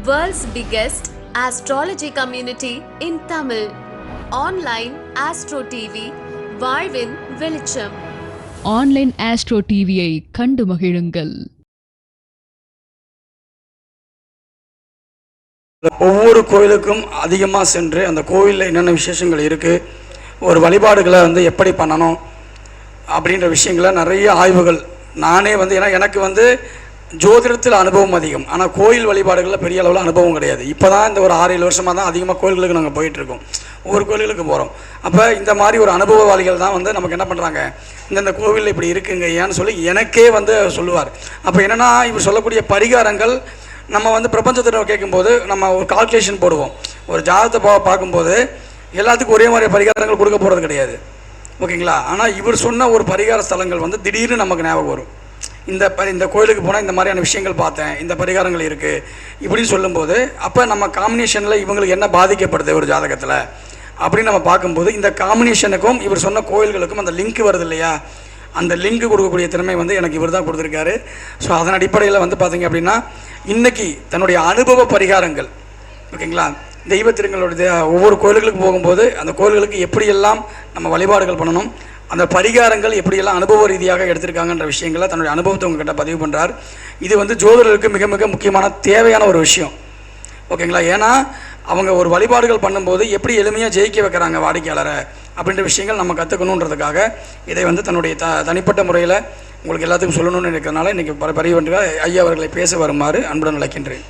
World's biggest astrology community in Tamil. Online Astro TV, வாழ்வின் வெளிச்சம். Online astro டிவியை கண்டு மகிழுங்கள். ஒவ்வொரு கோயிலுக்கும் அதிகமாக சென்று அந்த கோவிலில் என்னென்ன விசேஷங்கள் இருக்குது, ஒரு வழிபாடுகளை எப்படி பண்ணணும் அப்படின்ற விஷயங்களை நிறைய ஆய்வுகள் நானே ஏன்னா எனக்கு ஜோதிடத்தில் அனுபவம் அதிகம், ஆனால் கோயில் வழிபாடுகளில் பெரிய அளவில் அனுபவம் கிடையாது. இப்போ தான் இந்த ஒரு 6-7 வருஷமாக தான் அதிகமாக கோயில்களுக்கு நாங்கள் போயிட்டுருக்கோம், ஒவ்வொரு கோயில்களுக்கு போகிறோம். அப்போ இந்த மாதிரி ஒரு அனுபவவாளிகள் தான் நமக்கு என்ன பண்ணுறாங்க, இந்த கோவிலில் இப்படி இருக்குங்க ஏன்னு சொல்லி எனக்கே சொல்லுவார். அப்போ என்னென்னா இவர் சொல்லக்கூடிய பரிகாரங்கள் நம்ம பிரபஞ்சத்தை கேட்கும்போது நம்ம ஒரு கால்குலேஷன் போடுவோம். ஒரு ஜாதகத்தை பார்க்கும்போது எல்லாத்துக்கும் ஒரே மாதிரி பரிகாரங்கள் கொடுக்க போகிறது கிடையாது, ஓகேங்களா? ஆனால் இவர் சொன்ன ஒரு பரிகார ஸ்தலங்கள் திடீர்னு நமக்கு ஞாபகம் வரும். இந்த கோயிலுக்கு போனால் இந்த மாதிரியான விஷயங்கள் பார்த்தேன், இந்த பரிகாரங்கள் இருக்குது இப்படின்னு சொல்லும்போது அப்போ நம்ம காம்பினேஷனில் இவங்களுக்கு என்ன பாதிக்கப்படுது ஒரு ஜாதகத்தில் அப்படின்னு நம்ம பார்க்கும்போது இந்த காம்பினேஷனுக்கும் இவர் சொன்ன கோயில்களுக்கும் அந்த லிங்க் வருது இல்லையா, அந்த லிங்க் கொடுக்கக்கூடிய திறமை எனக்கு இவர் தான் கொடுத்துருக்காரு. ஸோ அதன் அடிப்படையில் பார்த்தீங்க அப்படின்னா இன்றைக்கி தன்னுடைய அனுபவ பரிகாரங்கள், ஓகேங்களா, தெய்வத்திருங்களுடைய ஒவ்வொரு கோயில்களுக்கு போகும்போது அந்த கோயில்களுக்கு எப்படியெல்லாம் நம்ம வழிபாடுகள் பண்ணணும், அந்த பரிகாரங்கள் எப்படியெல்லாம் அனுபவ ரீதியாக எடுத்திருக்காங்கன்ற விஷயங்களை தன்னுடைய அனுபவத்தை உங்ககிட்ட பதிவு பண்ணுறார். இது ஜோதிடருக்கு மிக மிக முக்கியமான தேவையான ஒரு விஷயம், ஓகேங்களா? ஏன்னா அவங்க ஒரு வழிபாடுகள் பண்ணும்போது எப்படி எளிமையாக ஜெயிக்க வைக்கிறாங்க வாடிக்கையாளரை அப்படின்ற விஷயங்கள் நம்ம கற்றுக்கணுன்றதுக்காக இதை தன்னுடைய தனிப்பட்ட முறையில் உங்களுக்கு எல்லாத்துக்கும் சொல்லணும்னு இருக்கிறதுனால இன்றைக்கி பதிவு பண்ணுற ஐயா அவர்களை பேச வருமாறு அன்புடன் அழைக்கின்றேன்.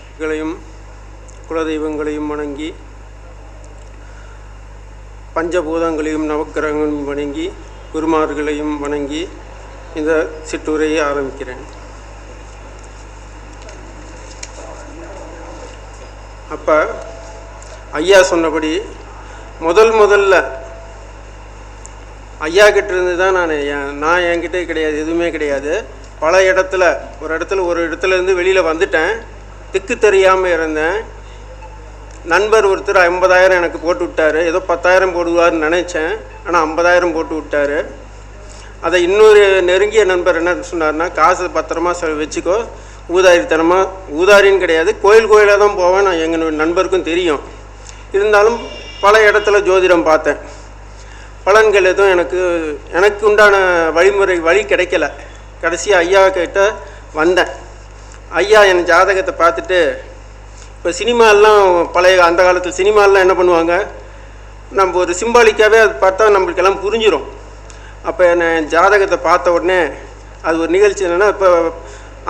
குலதெய்வங்களையும் வணங்கி பஞ்சபூதங்களையும் நவக்கிரகங்களையும் வணங்கி குருமார்களையும் வணங்கி இந்த சிற்றுரையை ஆரம்பிக்கிறேன். அப்போ ஐயா சொன்னபடி முதல்ல ஐயா கிட்டேருந்து தான் நான் என்கிட்டே கிடையாது, எதுவுமே கிடையாது. பல இடத்துல ஒரு இடத்துலேருந்து வெளியில் வந்துட்டேன், திக்கு தெரியாமல் இருந்தேன். நண்பர் ஒருத்தர் 50,000 எனக்கு போட்டு விட்டார். ஏதோ 10,000 போடுவார்னு நினச்சேன், ஆனால் 50,000 போட்டு விட்டார். அதை இன்னொரு நெருங்கிய நண்பர் என்ன சொன்னார்னா, காசு பத்திரமா வச்சுக்கோ, ஊதாரின்னு கிடையாது, கோயிலாக தான் போவேன், நான் எங்கள் நண்பருக்கும் தெரியும். இருந்தாலும் பல இடத்துல ஜோதிடம் பார்த்தேன், பலன்கள் எதுவும் எனக்கு உண்டான வழி கிடைக்கல. கடைசியாக ஐயா கிட்ட வந்தேன். ஐயா என் ஜாதகத்தை பார்த்துட்டு, இப்போ சினிமாலாம் அந்த காலத்தில் சினிமாலாம் என்ன பண்ணுவாங்க, நம்ம ஒரு சிம்பாலிக்காகவே அது பார்த்தா நம்மளுக்கெல்லாம் புரிஞ்சிடும். அப்போ என் ஜாதகத்தை பார்த்த உடனே அது ஒரு நிகழ்ச்சி என்னென்னா, இப்போ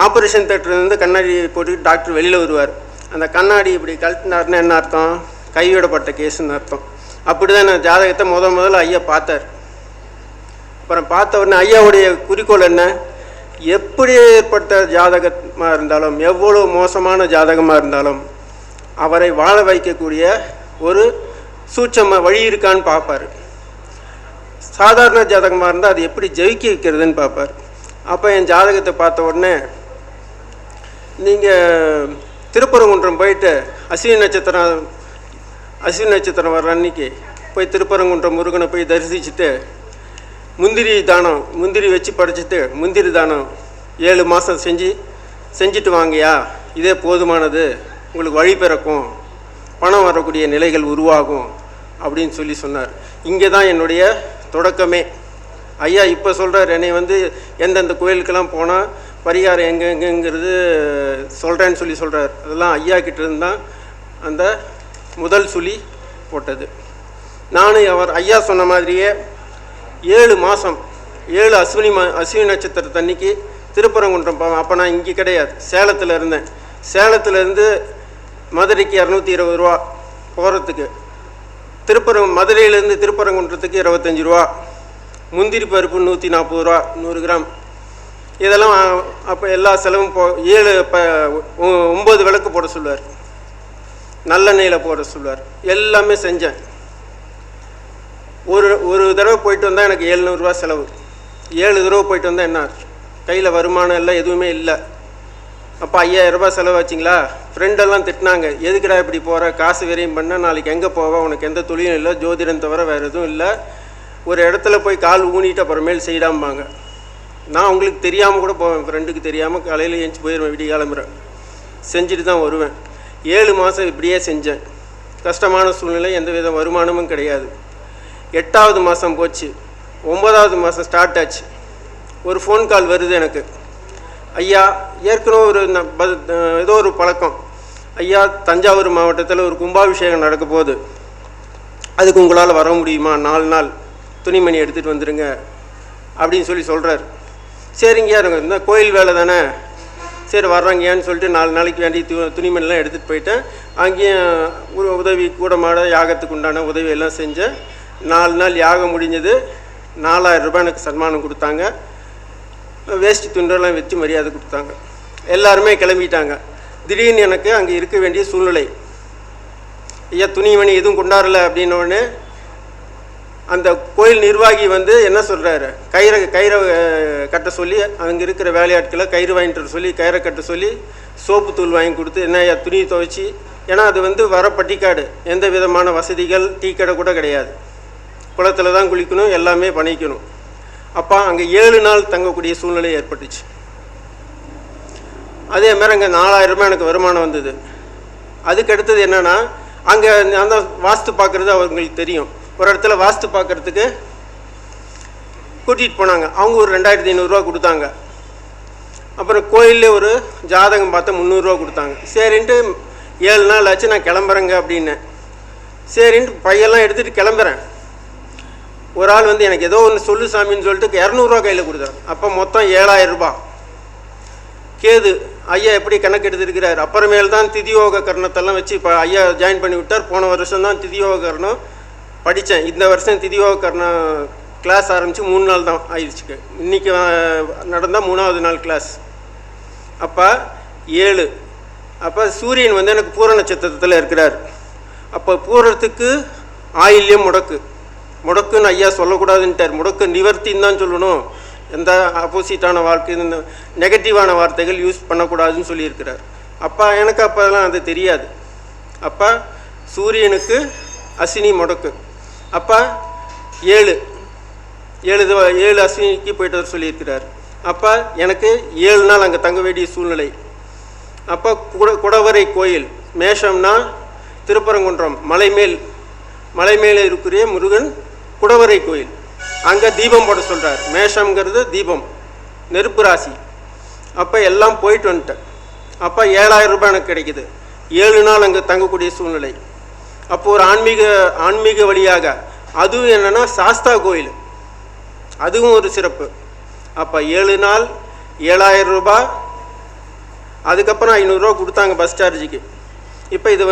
ஆப்ரேஷன் தேட்டர்லேருந்து கண்ணாடி போட்டுக்கிட்டு டாக்டர் வெளியில் வருவார். அந்த கண்ணாடி இப்படி கழட்டினார்னு என்ன அர்த்தம், கைவிடப்பட்ட கேஸுன்னு அர்த்தம். அப்படி தான் நான் ஜாதகத்தை முதல்ல ஐயா பார்த்தார். அப்புறம் பார்த்த உடனே ஐயாவுடைய குறிக்கோள் என்ன, எப்படி ஏற்பட்ட ஜாதகமாக இருந்தாலும், எவ்வளோ மோசமான ஜாதகமாக இருந்தாலும் அவரை வாழ வைக்கக்கூடிய ஒரு சூட்சம வழி இருக்கான்னு பார்ப்பார். சாதாரண ஜாதகமாக இருந்தால் அது எப்படி ஜெயிக்க வைக்கிறதுன்னு பார்ப்பார். அப்போ என் ஜாதகத்தை பார்த்த உடனே, நீங்கள் திருப்பரங்குன்றம் போயிட்டு அஸ்வினி நட்சத்திரம் வர்ற அன்னைக்கு போய் திருப்பரங்குன்றம் முருகனை போய் தரிசிச்சுட்டு முந்திரி வச்சு படைச்சிட்டு முந்திரி தானம் 7 மாதம் செஞ்சுட்டு வாங்கயா, இதே போதுமானது, உங்களுக்கு வழி பிறக்கும், பணம் வரக்கூடிய நிலைகள் உருவாகும் அப்படின்னு சொன்னார். இங்கே தான் என்னுடைய தொடக்கமே. ஐயா இப்போ சொல்கிறார், என்னை எந்தெந்த கோயிலுக்கெல்லாம் போனால் பரிகாரம் எங்கெங்கிறது சொல்கிறேன்னு சொல்கிறார். அதெல்லாம் ஐயா கிட்டேருந்து தான் அந்த முதல் சொல்லி போட்டது. நானும் ஐயா சொன்ன மாதிரியே 7 மாதம் 7 அஸ்வினி நட்சத்திரத்தன்னைக்கு திருப்பரங்குன்றம் போவேன். அப்போ நான் இங்கே கிடையாது, சேலத்தில் இருந்தேன். சேலத்துலேருந்து மதுரைக்கு 220 ரூபா போகிறதுக்கு, மதுரையிலேருந்து திருப்பரங்குன்றத்துக்கு 25 ரூபா, முந்திரி பருப்பு 140 ரூபா 100 கிராம். இதெல்லாம் அப்போ எல்லா செலவும் 9 விளக்கு போட சொல்லுவார், நல்லெண்ணெயில் போட சொல்லுவார். எல்லாமே செஞ்சேன். ஒரு தடவை போயிட்டு வந்தால் எனக்கு 700 ரூபா செலவு. 7 தடவை போயிட்டு வந்தால் என்ன, கையில் வருமானம் இல்லை, எதுவுமே இல்லை. அப்போ 5000 ரூபா செலவு வச்சிங்களா? ஃப்ரெண்டெல்லாம் திட்டினாங்க, எதுக்குடா இப்படி போகிற, காசு விரையும் பண்ணால் நாளைக்கு எங்கே போவா, உனக்கு எந்த தொழிலும் இல்லை, ஜோதிடம் தவிர வேறு எதுவும் இல்லை, ஒரு இடத்துல போய் கால் ஊனிட்டு அப்புறமேல் செய்யிடாம்பாங்க. நான் உங்களுக்கு தெரியாமல் கூட போவேன், ஃப்ரெண்டுக்கு தெரியாமல் காலையில் ஏஞ்சி போயிடுவேன், விடிய கிளம்புறேன், செஞ்சுட்டு தான் வருவேன். 7 மாதம் இப்படியே செஞ்சேன். கஷ்டமான சூழ்நிலை, எந்த வித வருமானமும் கிடையாது. 8வது மாதம் போச்சு. 9வது மாதம் ஸ்டார்ட் ஆச்சு. ஒரு ஃபோன் கால் வருது எனக்கு. ஐயா, ஏற்கனவே ஏதோ ஒரு பழக்கம், ஐயா தஞ்சாவூர் மாவட்டத்தில் ஒரு கும்பாபிஷேகம் நடக்க போகுது, அதுக்கு உங்களால் வர முடியுமா, 4 நாள் துணிமணி எடுத்துகிட்டு வந்துடுங்க அப்படின்னு சொல்கிறார். சரிங்கய்யா, இந்த கோயில் வேலை தானே, சரி வர்றாங்கயான்னு சொல்லிட்டு 4 நாளைக்கு வேண்டிய துணிமணிலாம் எடுத்துகிட்டு போயிட்டேன். அங்கேயும் உதவி கூடமாட யாகத்துக்கு உண்டான உதவியெல்லாம் செஞ்சேன். 4 நாள் யாகம் முடிஞ்சது. 4000 ரூபாய் எனக்கு சன்மானம் கொடுத்தாங்க. வேஷ்டி துண்டெல்லாம் வச்சு மரியாதை கொடுத்தாங்க. எல்லாருமே கிளம்பிட்டாங்க. திடீர்னு எனக்கு அங்கே இருக்க வேண்டிய சூழ்நிலை. ஐயா துணிமணி எதுவும் கொண்டாடலை அப்படின்னோடனே அந்த கோயில் நிர்வாகி என்ன சொல்கிறாரு, கயிறை கட்ட சொல்லி, அங்கே இருக்கிற வேலையாட்களை கயிறு வாங்கிட்டு சொல்லி கயிறை கட்ட சொல்லி சோப்பு தூள் வாங்கி கொடுத்து, என்ன ஐயா துணி துவைச்சி, ஏன்னா அது வர பட்டிக்காடு, எந்த விதமான வசதிகள் டீ கடை கூட கிடையாது, குளத்தில் தான் குளிக்கணும், எல்லாமே பண்ணிக்கணும். அப்போ அங்கே 7 நாள் தங்கக்கூடிய சூழ்நிலை ஏற்பட்டுச்சு. அதே மாதிரி அங்கே 4000 ரூபாய் எனக்கு வருமானம் வந்தது. அதுக்கு அடுத்தது என்னென்னா, அங்கே அந்த வாஸ்து பார்க்குறது அவங்களுக்கு தெரியும். ஒரு இடத்துல வாஸ்து பார்க்குறதுக்கு கூட்டிகிட்டு போனாங்க. அவங்க ஒரு 2500 ரூபா கொடுத்தாங்க. அப்புறம் கோயிலில் ஒரு ஜாதகம் பார்த்தா 300 ரூபா கொடுத்தாங்க. சரின்ட்டு 7 நாள் ஆச்சு, நான் கிளம்புறேங்க அப்படின்னேன். சரின்ட்டு பையெல்லாம் எடுத்துகிட்டு கிளம்புறேன். ஒரு ஆள் எனக்கு ஏதோ ஒன்று சொல்லு சாமின்னு சொல்லிட்டு 200 ரூபா கையில் கொடுத்தாரு. அப்போ மொத்தம் 7000 ரூபாய். கேது ஐயா எப்படி கணக்கு எடுத்துருக்கிறார். அப்புறமேல் தான் திதியோக கரணத்தெல்லாம் வச்சு இப்போ ஐயா ஜாயின் பண்ணி விட்டார். போன வருஷம் தான் திதியோக கரணம் படித்தேன். இந்த வருஷம் திதியோக கரணம் கிளாஸ் ஆரம்பித்து 3 நாள் தான் ஆயிடுச்சுக்கு. இன்றைக்கி நடந்தால் 3வது நாள் கிளாஸ். அப்போ 7. அப்போ சூரியன் எனக்கு பூர நட்சத்திரத்தில் இருக்கிறார். அப்போ பூரத்துக்கு ஆயில்யம் முடக்குன்னு ஐயா சொல்லக்கூடாதுன்ட்டார். முடக்கு நிவர்த்தின்னு தான் சொல்லணும். எந்த ஆப்போசிட்டான வாழ்க்கை, இந்த நெகட்டிவான வார்த்தைகள் யூஸ் பண்ணக்கூடாதுன்னு சொல்லியிருக்கிறார். அப்போ எனக்கு அப்போலாம் அது தெரியாது. அப்போ சூரியனுக்கு அஸ்வினி முடக்கு. அப்போ 7 அஸ்வினிக்கு போய்ட்டு வர சொல்லியிருக்கிறார். அப்போ எனக்கு 7 நாள் அங்கே தங்க வேண்டிய சூழ்நிலை. அப்போ குடவரை கோயில், மேஷம்னா திருப்பரங்குன்றம் மலை மேலே இருக்கிற முருகன் குடவரை கோயில், அங்கே தீபம் போட சொல்கிறார். மேஷம்ங்கிறது தீபம், நெருப்பு ராசி. அப்போ எல்லாம் போயிட்டு வந்துட்டேன். அப்போ 7000 ரூபாய் எனக்கு கிடைக்கிது. 7 நாள் அங்கே தங்கக்கூடிய சூழ்நிலை. அப்போ ஒரு ஆன்மீக வழியாக அதுவும் என்னென்னா சாஸ்தா கோயில், அதுவும் ஒரு சிறப்பு. அப்போ 7 நாள் 7000 ரூபாய். அதுக்கப்புறம் 500 ரூபா கொடுத்தாங்க பஸ் சார்ஜுக்கு. இப்போ இது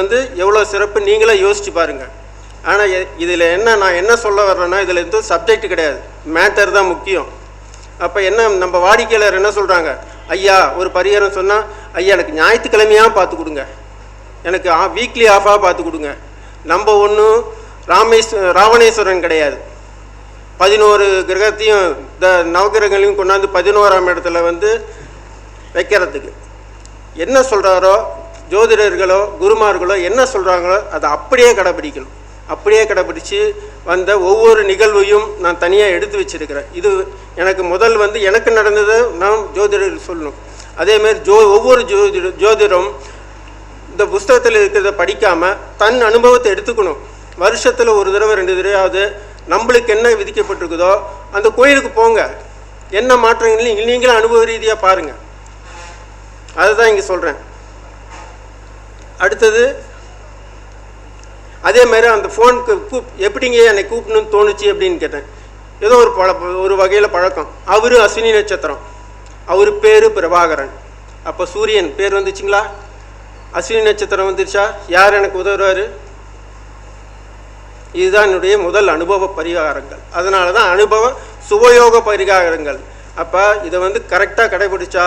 எவ்வளோ சிறப்பு நீங்களே யோசிச்சு பாருங்கள். ஆனால் இதில் நான் என்ன சொல்ல வர்றேன்னா, இதில் எதுவும் சப்ஜெக்ட் கிடையாது, மேட்டர் தான் முக்கியம். அப்போ நம்ம வாடிக்கையாளர் என்ன சொல்கிறாங்க, ஐயா ஒரு பரிகாரம் சொன்னால், ஐயா எனக்கு ஞாயிற்றுக்கிழமையாக பார்த்து கொடுங்க, எனக்கு வீக்லி ஆஃபாக பார்த்து கொடுங்க. நம்ம ஒன்றும் ராவணேஸ்வரன் கிடையாது. 11 கிரகத்தையும் நவகிரகங்களையும் கொண்டாந்து 11ஆம் இடத்துல வைக்கிறதுக்கு என்ன சொல்கிறாரோ, ஜோதிடர்களோ குருமார்களோ என்ன சொல்கிறாங்களோ அதை அப்படியே கடைப்பிடிக்கணும். அப்படியே கடைப்பிடிச்சு ஒவ்வொரு நிகழ்வையும் நான் தனியாக எடுத்து வச்சிருக்கிறேன். இது எனக்கு முதல் எனக்கு நடந்ததை நான் ஜோதிடர் சொல்லணும். அதேமாதிரி ஒவ்வொரு ஜோதிடம் இந்த புஸ்தகத்தில் இருக்கிறத படிக்காமல் தன் அனுபவத்தை எடுத்துக்கணும். வருஷத்தில் ஒரு தடவை 2 தடவையாவது நம்மளுக்கு என்ன விதிக்கப்பட்டிருக்குதோ அந்த கோயிலுக்கு போங்க, என்ன மாற்றங்கள் நீங்களும் அனுபவ ரீதியாக பாருங்கள். அதுதான் இங்கே சொல்கிறேன். அடுத்தது அதே மாதிரி அந்த ஃபோனுக்கு எப்படிங்க என்னை கூப்பிடணும்னு தோணுச்சு அப்படின்னு கேட்டேன். ஏதோ ஒரு வகையில் பழக்கம். அவர் அஸ்வினி நட்சத்திரம், அவர் பேர் பிரபாகரன். அப்போ சூரியன் பேர் வந்துச்சுங்களா, அஸ்வினி நட்சத்திரம் வந்துருச்சா, யார் எனக்கு உதவுறாரு? இதுதான் என்னுடைய முதல் அனுபவ பரிகாரங்கள். அதனால தான் அனுபவ சுபயோக பரிகாரங்கள். அப்போ இதை கரெக்டாக கடைபிடிச்சா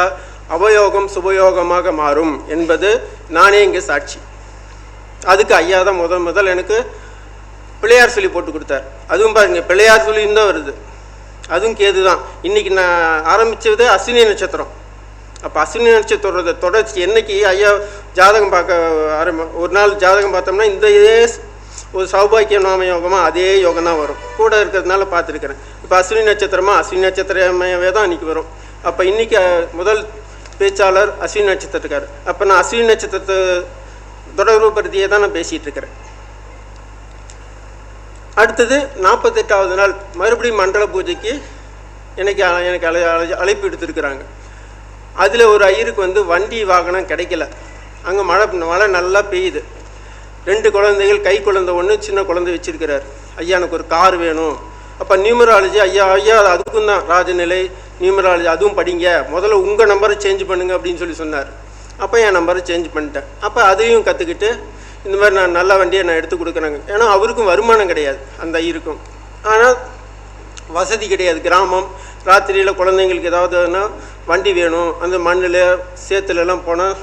அவயோகம் சுபயோகமாக மாறும் என்பது நானே இங்கே சாட்சி. அதுக்கு ஐயா தான் முதல் எனக்கு பிள்ளையார் சொல்லி போட்டு கொடுத்தார். அதுவும் பாருங்க, பிள்ளையார் சொல்லியும் தான் வருது, அதுவும் கேது தான். இன்றைக்கி நான் ஆரம்பித்தது அஸ்வினி நட்சத்திரம். அப்போ அஸ்வினி நட்சத்திரத்தை தொடர்ச்சி என்னைக்கு ஐயா ஜாதகம் பார்க்க ஒரு நாள் ஜாதகம் பார்த்தோம்னா இந்த இதே ஒரு சௌபாக்கிய நாம யோகமாக அதே யோகம் தான் வரும். கூட இருக்கிறதுனால பார்த்துருக்குறேன். இப்போ அஸ்வினி நட்சத்திர நட்சத்திரமே தான் இன்றைக்கி வரும். அப்போ இன்றைக்கி முதல் பேச்சாளர் அஸ்வினி நட்சத்திரத்துக்கார். அப்போ நான் அஸ்வினி நட்சத்திரத்தை தொடர்பு படுத்தியே தான் நான் பேசிகிட்டு இருக்கிறேன். அடுத்தது 48வது நாள் மறுபடியும் மண்டல பூஜைக்கு எனக்கு அழைப்பு எடுத்துருக்குறாங்க. அதில் ஒரு ஐயருக்கு வந்து வண்டி வாகனம் கிடைக்கல. அங்கே மழை நல்லா பெய்யுது. 2 குழந்தைகள், கை குழந்தை ஒன்று, சின்ன குழந்தை வச்சுருக்கிறார். ஐயா எனக்கு ஒரு கார் வேணும். அப்போ நியூமராலஜி ஐயா அதுக்கும் தான் ராஜநிலை நியூமராலஜி அதுவும் படிங்க, முதல்ல உங்கள் நம்பரை சேஞ்ச் பண்ணுங்க அப்படின்னு சொன்னார். அப்போ என் நம்பரை சேஞ்ச் பண்ணிட்டேன். அப்போ அதையும் கற்றுக்கிட்டு இந்த மாதிரி நான் நல்ல வண்டியை நான் எடுத்து கொடுக்குறேங்க. ஏன்னா அவருக்கும் வருமானம் கிடையாது அந்த ஐயருக்கும். ஆனால் வசதி கிடையாது. கிராமம், ராத்திரியில் குழந்தைங்களுக்கு ஏதாவதுன்னா வண்டி வேணும், அந்த மண்ணில் சேத்துலலாம் போனால்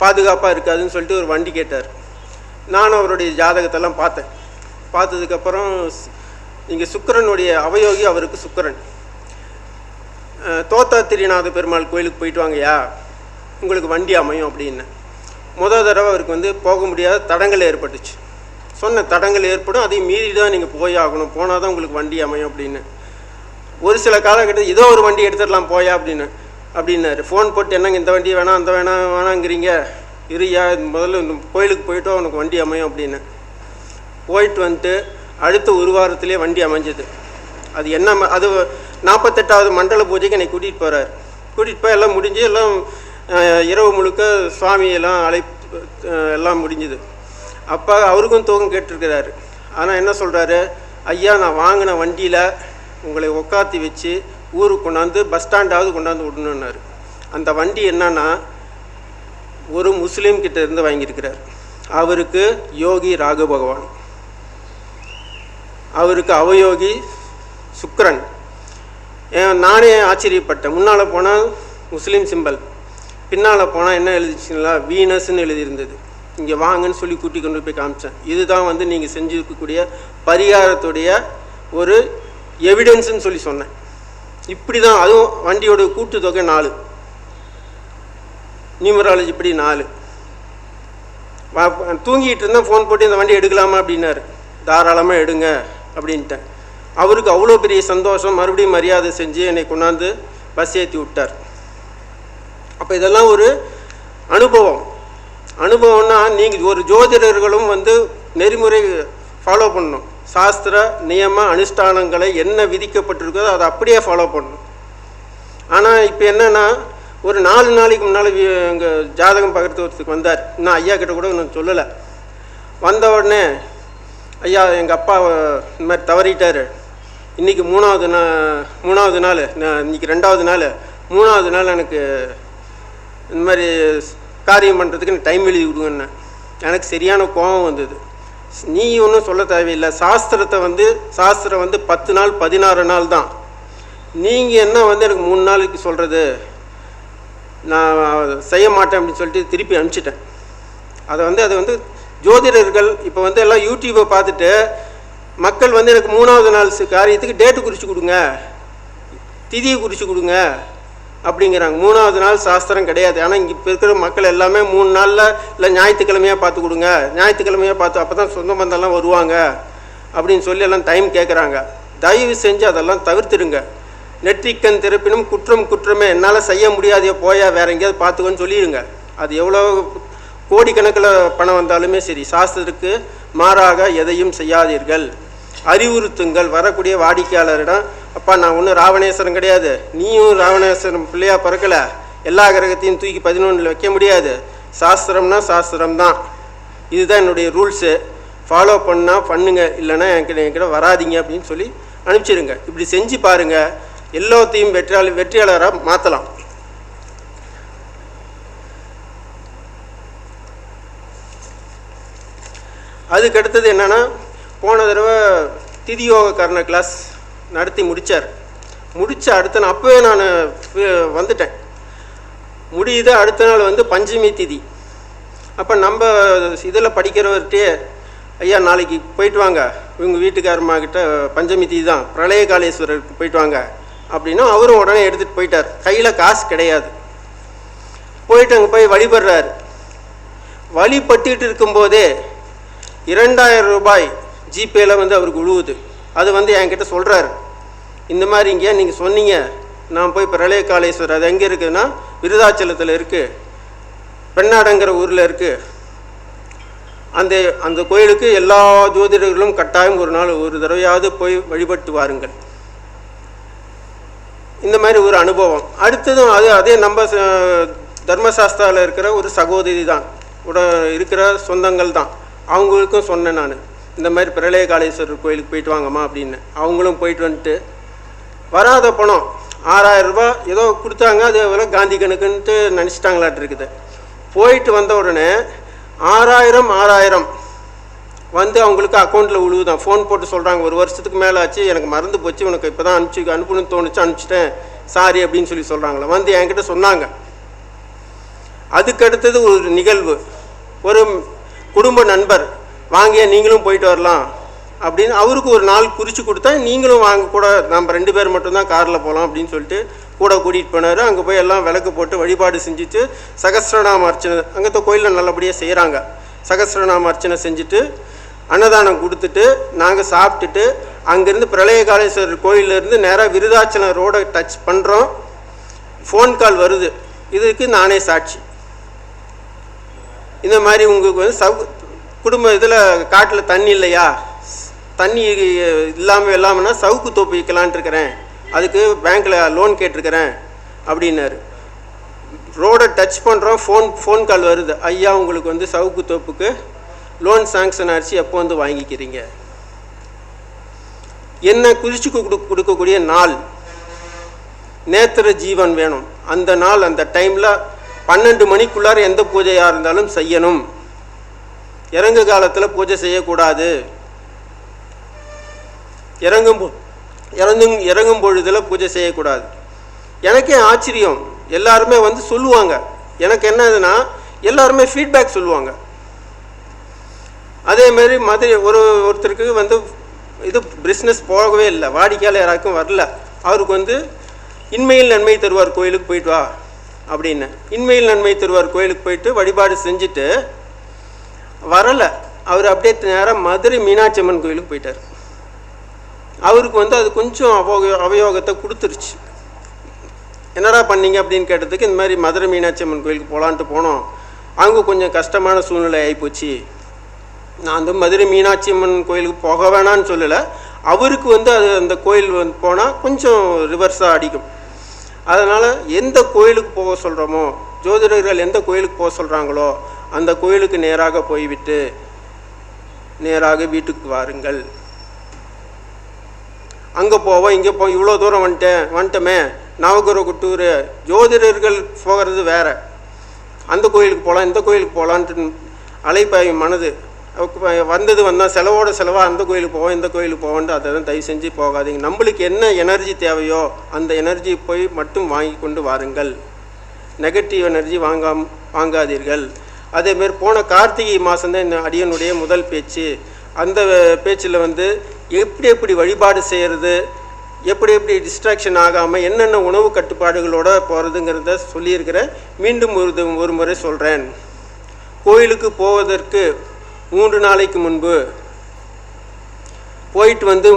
பாதுகாப்பாக இருக்காதுன்னு சொல்லிட்டு ஒரு வண்டி கேட்டார். நானும் அவருடைய ஜாதகத்தெல்லாம் பார்த்தேன். பார்த்ததுக்கப்புறம் இங்கே சுக்கிரனுடைய அவயோகி அவருக்கு சுக்கிரன். தோத்தாத்திரிநாத பெருமாள் கோயிலுக்கு போயிட்டு வாங்கய்யா, உங்களுக்கு வண்டி அமையும் அப்படின்னு. முதல் தடவை அவருக்கு வந்து போக முடியாத தடங்கள் ஏற்பட்டுச்சு. சொன்ன தடங்கள் ஏற்படும், அதையும் மீறி தான் நீங்கள் போய் ஆகணும், போனால் தான் உங்களுக்கு வண்டி அமையும் அப்படின்னு. ஒரு சில காலகட்டத்தில் ஏதோ ஒரு வண்டி எடுத்துடலாம் போயா அப்படின்னாரு. ஃபோன் போட்டு என்னங்க இந்த வண்டி வேணாம் அந்த வேணாங்கிறீங்க, இருயா முதல்ல கோயிலுக்கு போயிட்டோ உனக்கு வண்டி அமையும் அப்படின்னு. போயிட்டு வந்துட்டு அடுத்த ஒரு வாரத்திலே வண்டி அமைஞ்சது. அது என்ன, அது 48வது மண்டல பூஜைக்கு என்னை கூட்டிகிட்டு போகிறார். கூட்டிகிட்டு போய் எல்லாம் முடிஞ்சு, எல்லாம் இரவு முழுக்க சுவாமியெல்லாம் எல்லாம் முடிஞ்சுது. அப்போ அவருக்கும் தூக்கம் கேட்டிருக்கிறாரு. ஆனால் என்ன சொல்கிறாரு, ஐயா நான் வாங்கின வண்டியில் உங்களை உட்காத்தி வச்சு ஊருக்கு கொண்டாந்து பஸ் ஸ்டாண்டாவது கொண்டாந்து விடணுன்னாரு. அந்த வண்டி என்னன்னா ஒரு முஸ்லீம் கிட்ட இருந்து வாங்கியிருக்கிறார். அவருக்கு யோகி ராகு பகவான், அவருக்கு அவயோகி சுக்கிரன். நானே ஆச்சரியப்பட்டேன். முன்னால் போனால் முஸ்லீம் சிம்பல், பின்னால் போனால் என்ன எழுதிச்சிங்களா, வீனஸ்ன்னு எழுதியிருந்தது. இங்கே வாங்கன்னு சொல்லி கூட்டி கொண்டு போய் காமிச்சேன். இதுதான் வந்து நீங்கள் செஞ்சுருக்கக்கூடிய பரிகாரத்துடைய ஒரு எவிடன்ஸுன்னு சொல்லி சொன்னேன். இப்படி தான், அதுவும் வண்டியோட கூட்டு தொகை 4, நியூமராலஜி இப்படி 4. தூங்கிட்டு இருந்தேன், ஃபோன் போட்டு இந்த வண்டி எடுக்கலாமா அப்படின்னாரு. தாராளமாக எடுங்க அப்படின்ட்டேன். அவருக்கு அவ்வளோ பெரிய சந்தோஷம். மறுபடியும் மரியாதை செஞ்சு என்னை கொண்டாந்து பஸ் ஏற்றி விட்டார். அப்போ இதெல்லாம் ஒரு அனுபவம்னா நீங்கள் ஒரு ஜோதிடர்களும் வந்து நெறிமுறை ஃபாலோ பண்ணணும். சாஸ்திர நியம அனுஷ்டானங்களை என்ன விதிக்கப்பட்டிருக்கோ அதை அப்படியே ஃபாலோ பண்ணணும். ஆனால் இப்போ என்னென்னா, ஒரு 4 நாளைக்கு முன்னால் எங்கள் ஜாதகம் பார்க்குறதுக்கு வந்தார். இன்னும் ஐயா கிட்ட கூட இன்னும் சொல்லலை. வந்த உடனே, ஐயா எங்கள் அப்பா இந்த மாதிரி தவறிட்டார், இன்றைக்கி 3வது நாள், இன்றைக்கி 2வது நாள், 3வது நாள் எனக்கு இந்த மாதிரி காரியம் பண்ணுறதுக்கு எனக்கு டைம் எழுதி கொடுங்கன்னு. எனக்கு சரியான கோபம் வந்தது. நீ ஒன்றும் சொல்ல தேவையில்லை, சாஸ்திரம் வந்து 10 நாள் 16 நாள் தான். நீங்கள் என்ன வந்து எனக்கு 3 நாளைக்கு சொல்கிறது, நான் செய்ய மாட்டேன் அப்படின்னு சொல்லிட்டு திருப்பி அனுப்பிச்சிட்டேன். அது வந்து ஜோதிடர்கள் இப்போ வந்து எல்லாம் யூடியூப்பை பார்த்துட்டு மக்கள் வந்து எனக்கு 3வது நாள் காரியத்துக்கு டேட்டு குறித்து கொடுங்க, திதியை குறித்து கொடுங்க அப்படிங்கிறாங்க. 3வது நாள் சாஸ்திரம் கிடையாது. ஆனால் இங்கே இப்போ இருக்கிற மக்கள் எல்லாமே 3 நாளில் இல்லை ஞாயிற்றுக்கிழமையாக பார்த்து கொடுங்க, ஞாயிற்றுக்கிழமையாக பார்த்து அப்போ தான் சொந்த பந்தெல்லாம் வருவாங்க அப்படின்னு சொல்லி எல்லாம் டைம் கேட்குறாங்க. தயவு செஞ்சு அதெல்லாம் தவிர்த்துடுங்க. நெற்றிக்கண் திறப்பினும் குற்றம் குற்றமே, என்னால் செய்ய முடியாதையோ போயா வேற எங்கேயாவது பார்த்துக்கோன்னு சொல்லிடுங்க. அது எவ்வளோ கோடிக்கணக்கில் பணம் வந்தாலுமே சரி, சாஸ்திரத்துக்கு மாறாக எதையும் செய்யாதீர்கள். அறிவுறுத்துங்கள். வரக்கூடிய வாடிக்கையாளரிடம், அப்பா நான் ஒன்றும் ராவணேஸ்வரன் கிடையாது, நீயும் ராவணேஸ்வரன் பிள்ளையாக பிறக்கலை, எல்லா கிரகத்தையும் தூக்கி 11 வைக்க முடியாது, சாஸ்திரம்னா சாஸ்திரம்தான், இதுதான் என்னுடைய ரூல்ஸு, ஃபாலோ பண்ணால் பண்ணுங்க, இல்லைன்னா என்கிட்ட வராதிங்க அப்படின்னு சொல்லி அனுப்பிச்சிடுங்க. இப்படி செஞ்சு பாருங்கள், எல்லாத்தையும் வெற்றியாளராக மாற்றலாம். அதுக்கு அடுத்தது என்னென்னா, போன தடவை திதியோக கர்ண கிளாஸ் நடத்தி முடித்தார். அடுத்த நாள் அப்போவே நான் வந்துட்டேன். முடியுது. அடுத்த நாள் வந்து பஞ்சமி திதி. அப்போ நம்ம இதில் படிக்கிறவர்கிட்டே, ஐயா நாளைக்கு போயிட்டு வாங்க, இவங்க வீட்டுக்காரம்மாக்கிட்ட பஞ்சமி திதி தான், பிரளய காலேஸ்வரருக்கு போயிட்டு வாங்க அப்படின்னா அவரும் உடனே எடுத்துகிட்டு போயிட்டார். கையில் காசு கிடையாது. போயிட்டு அங்கே போய் வழிபடுறாரு. வழிபட்டுக்கிட்டு இருக்கும்போதே 2000 ரூபாய் ஜிபேயில் வந்து அவருக்கு விழுவுது. அது வந்து என்கிட்ட சொல்கிறாரு, இந்த மாதிரி இங்கே நீங்கள் சொன்னீங்க, நான் போய் பிரளய காலேஸ்வரர், அது எங்கே இருக்குதுன்னா விருதாச்சலத்தில் இருக்குது, பெண்ணாடங்கிற ஊரில் இருக்குது. அந்த கோயிலுக்கு எல்லா ஜோதிடர்களும் கட்டாயம் ஒரு நாள் ஒரு தடவையாவது போய் வழிபட்டு வாருங்கள். இந்த மாதிரி ஒரு அனுபவம். அடுத்ததும் அதே நம்ம தர்மசாஸ்திராவில் இருக்கிற ஒரு சகோதரி தான், இருக்கிற சொந்தங்கள் தான். அவங்களுக்கும் சொன்னேன் நான், இந்த மாதிரி பிரளயகாலேஸ்வரர் கோயிலுக்கு போயிட்டு வாங்கம்மா அப்படின்னு. அவங்களும் போயிட்டு வந்துட்டு வராத பணம் 6000 ரூபா ஏதோ கொடுத்தாங்க. அது எவ்வளோ காந்தி கணக்குன்ட்டு நினச்சிட்டாங்களாட்டு இருக்குது. போயிட்டு வந்த உடனே 6000 வந்து அவங்களுக்கு அக்கௌண்ட்டில் விழுவுதான். ஃபோன் போட்டு சொல்கிறாங்க, 1 வருஷத்துக்கு மேலே ஆச்சு, எனக்கு மறந்து போச்சு, உனக்கு இப்போ தான் அனுப்பணும்னு தோணுச்சு, அனுப்பிச்சிட்டேன், சாரி அப்படின்னு சொல்லி சொல்கிறாங்களே. வந்து என்கிட்ட சொன்னாங்க. அதுக்கடுத்தது ஒரு நிகழ்வு, ஒரு குடும்ப நண்பர் வாங்கிய நீங்களும் போயிட்டு வரலாம் அப்படின்னு அவருக்கு ஒரு நாள் குறித்து கொடுத்தா, நீங்களும் வாங்க கூட, நம்ம 2 பேர் மட்டும்தான் காரில் போகலாம் அப்படின்னு சொல்லிட்டு கூட கூட்டிகிட்டு போனார். அங்கே போய் எல்லாம் விளக்கு போட்டு வழிபாடு செஞ்சுட்டு சகஸ்ரநாம அர்ச்சனை அங்கே கோயிலில் நல்லபடியாக செய்கிறாங்க. சகஸ்ரநாம அர்ச்சனை செஞ்சுட்டு அன்னதானம் கொடுத்துட்டு நாங்கள் சாப்பிட்டுட்டு அங்கேருந்து பிரளயகாலேஸ்வரர் கோயிலேருந்து நேராக விருதாச்சலம் ரோடை டச் பண்ணுறோம். ஃபோன் கால் வருது. இதுக்கு நானே சாட்சி. இந்த மாதிரி உங்களுக்கு வந்து குடும்ப இதில் காட்டில் தண்ணி இல்லையா, தண்ணி இல்லாமல்னா சவுக்கு தோப்பு வைக்கலான்ட்டு இருக்கிறேன், அதுக்கு பேங்க்கில் லோன் கேட்டிருக்கிறேன் அப்படின்னாரு. ரோடை டச் பண்ணுறோம், ஃபோன் கால் வருது. ஐயா, உங்களுக்கு வந்து சவுக்கு தோப்புக்கு லோன் சாங்ஷன் ஆச்சு, எப்போ வந்து வாங்கிக்கிறீங்க? என்ன குறிச்சு கொடுக்கக்கூடிய நாள், நேத்திர ஜீவன் வேணும். அந்த நாள் அந்த டைமில் 12 மணிக்குள்ளார எந்த பூஜையாக இருந்தாலும் செய்யணும். இறங்கு காலத்தில் பூஜை செய்யக்கூடாது. இறங்கும் பொழுதில் பூஜை செய்யக்கூடாது. எனக்கே ஆச்சரியம். எல்லாருமே வந்து சொல்லுவாங்க. எனக்கு என்னதுன்னா, எல்லாருமே ஃபீட்பேக் சொல்லுவாங்க. அதேமாரி ஒருத்தருக்கு வந்து இது பிஸ்னஸ் போகவே இல்லை, வாடிக்கையாளர் யாராக்கும் வரல. அவருக்கு வந்து இன்மையில் நன்மை தருவார் கோயிலுக்கு போயிட்டு வா அப்படின்னு. இன்மையில் நன்மை தருவார் கோயிலுக்கு போயிட்டு வழிபாடு செஞ்சுட்டு வரலை. அவர் அப்படியே நேராக மதுரை மீனாட்சி அம்மன் கோயிலுக்கு போயிட்டார். அவருக்கு வந்து அது கொஞ்சம் அவயோகத்தை கொடுத்துருச்சு. என்னடா பண்ணீங்க அப்படின்னு கேட்டதுக்கு, இந்த மாதிரி மதுரை மீனாட்சி அம்மன் கோயிலுக்கு போகலான்ட்டு போனோம், அங்கே கொஞ்சம் கஷ்டமான சூழ்நிலை ஆகிப்போச்சு. நான் அந்த மதுரை மீனாட்சி அம்மன் கோயிலுக்கு போக வேணான்னு சொல்லலை, அவருக்கு வந்து அது அந்த கோயில் வந்து போனால் கொஞ்சம் ரிவர்ஸாக அடிக்கும். அதனால் எந்த கோயிலுக்கு போக சொல்கிறோமோ, ஜோதிடர்கள் எந்த கோயிலுக்கு போக சொல்கிறாங்களோ அந்த கோயிலுக்கு நேராக போய்விட்டு நேராக வீட்டுக்கு வாருங்கள். அங்கே போவோம், இங்கே போவோம், இவ்வளோ தூரம் வந்துட்டோமே, நவகிரக டூரு, ஜோதிடர்கள் போகிறது வேறு. அந்த கோயிலுக்கு போகலாம், இந்த கோயிலுக்கு போகலான்ட்டு அலைப்பாய் மனது வந்தால் செலவோட செலவாக அந்த கோயிலுக்கு போவோம், இந்த கோயிலுக்கு போவோன்ட்டு அதை தான் தயவு செஞ்சு போகாதீங்க. நம்மளுக்கு என்ன எனர்ஜி தேவையோ அந்த எனர்ஜியை போய் மட்டும் வாங்கி கொண்டு வாருங்கள். நெகட்டிவ் எனர்ஜி வாங்காதீர்கள். அதேமாரி போன கார்த்திகை மாதம்தான் இந்த அடியனுடைய முதல் பேச்சு. அந்த பேச்சில் வந்து எப்படி வழிபாடு செய்கிறது, எப்படி டிஸ்ட்ராக்ஷன் ஆகாமல் என்னென்ன உணவு கட்டுப்பாடுகளோடு போகிறதுங்கிறத சொல்லியிருக்கிறேன். மீண்டும் ஒரு முறை சொல்கிறேன். கோயிலுக்கு போவதற்கு 3 நாளைக்கு முன்பு போயிட்டு வந்து